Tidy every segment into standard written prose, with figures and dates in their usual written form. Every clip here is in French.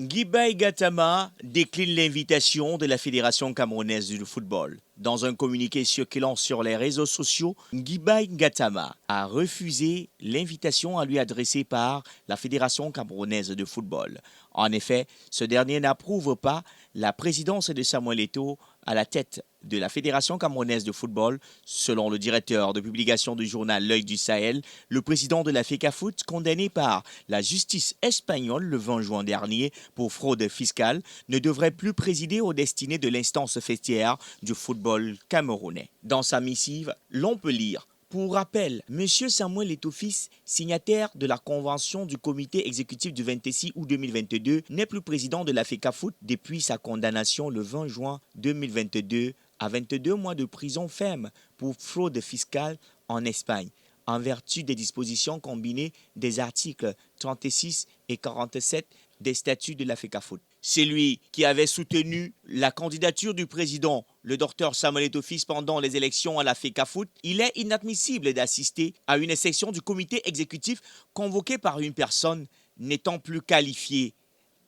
Guibaï Gatama décline l'invitation de la Fédération camerounaise de football. Dans un communiqué circulant sur les réseaux sociaux, Guibaï Gatama a refusé l'invitation à lui adressée par la Fédération camerounaise de football. En effet, ce dernier n'approuve pas la présidence de Samuel Eto'o à la tête de la Fédération camerounaise de football. Selon le directeur de publication du journal L'Œil du Sahel, le président de la FECAFOOT, condamné par la justice espagnole le 20 juin dernier pour fraude fiscale, ne devrait plus présider aux destinées de l'instance festière du football camerounais. Dans sa missive, l'on peut lire: pour rappel, M. Samuel Eto'o Fils, signataire de la convention du comité exécutif du 26 août 2022, n'est plus président de la FECAFOOT depuis sa condamnation le 20 juin 2022 à 22 mois de prison ferme pour fraude fiscale en Espagne, en vertu des dispositions combinées des articles 36 et 47 des statuts de la FECAFOOT. C'est lui qui avait soutenu la candidature du président, le docteur Samuel Eto'o Fils, pendant les élections à la FECAFOOT. Il est inadmissible d'assister à une section du comité exécutif convoquée par une personne n'étant plus qualifiée.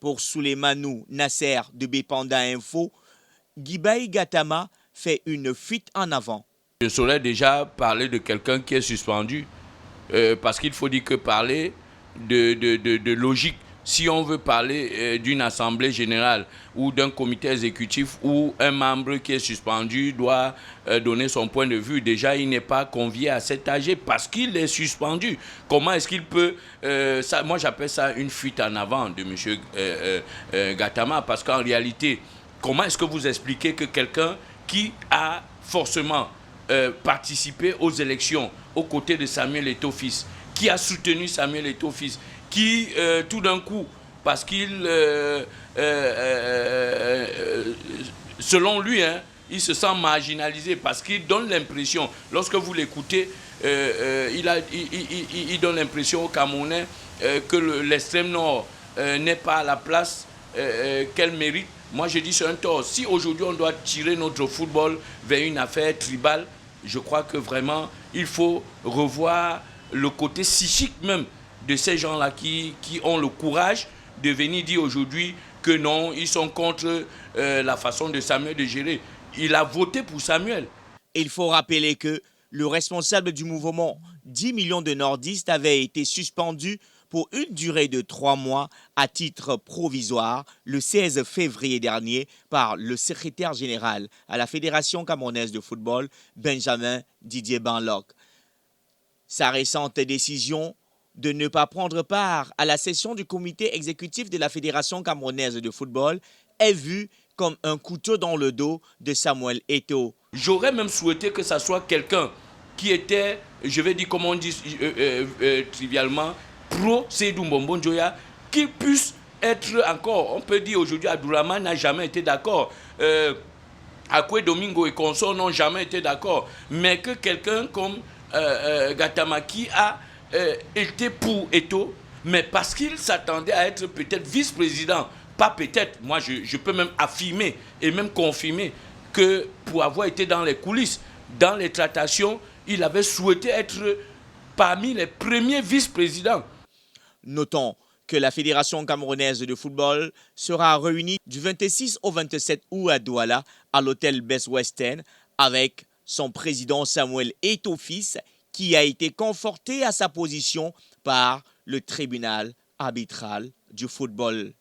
Pour Souleymanou Nasser de Bepanda Info, Guibaï Gatama fait une fuite en avant. Je saurais déjà parler de quelqu'un qui est suspendu, parce qu'il faut dire que parler de logique, si on veut parler d'une assemblée générale ou d'un comité exécutif où un membre qui est suspendu doit donner son point de vue, déjà il n'est pas convié à cet AG parce qu'il est suspendu. Comment est-ce qu'il peut... moi j'appelle ça une fuite en avant de M. Gatama, parce qu'en réalité, comment est-ce que vous expliquez que quelqu'un qui a forcément participé aux élections aux côtés de Samuel Eto'o Fils, qui a soutenu Samuel Eto'o Fils, qui tout d'un coup, parce qu'il, selon lui, il se sent marginalisé, parce qu'il donne l'impression, lorsque vous l'écoutez, il donne l'impression aux Camerounais que l'extrême nord n'est pas à la place qu'elle mérite. Moi, je dis c'est un tort. Si aujourd'hui on doit tirer notre football vers une affaire tribale, je crois que vraiment il faut revoir le côté psychique même de ces gens-là qui ont le courage de venir dire aujourd'hui que non, ils sont contre la façon de Samuel de gérer. Il a voté pour Samuel. Il faut rappeler que le responsable du mouvement 10 millions de nordistes avait été suspendu pour une durée de 3 mois à titre provisoire le 16 février dernier par le secrétaire général à la Fédération camerounaise de football, Benjamin Didier Banlock. Sa récente décision de ne pas prendre part à la session du comité exécutif de la Fédération camerounaise de football est vue comme un couteau dans le dos de Samuel Eto'o. J'aurais même souhaité que ça soit quelqu'un qui était, je vais dire comme on dit trivialement, pro Seydou Mbombo Njoya, qui puisse être encore, on peut dire aujourd'hui, Abdourahmane n'a jamais été d'accord, Akwe Domingo et consorts n'ont jamais été d'accord, mais que quelqu'un comme Gatama qui a été pour Eto'o, mais parce qu'il s'attendait à être peut-être vice-président, pas peut-être, moi je peux même affirmer et même confirmer que pour avoir été dans les coulisses, dans les tractations, il avait souhaité être parmi les premiers vice-présidents. Notons que la Fédération camerounaise de football sera réunie du 26 au 27 août à Douala, à l'hôtel Best Western, avec son président Samuel Eto'o Fils, qui a été conforté à sa position par le tribunal arbitral du football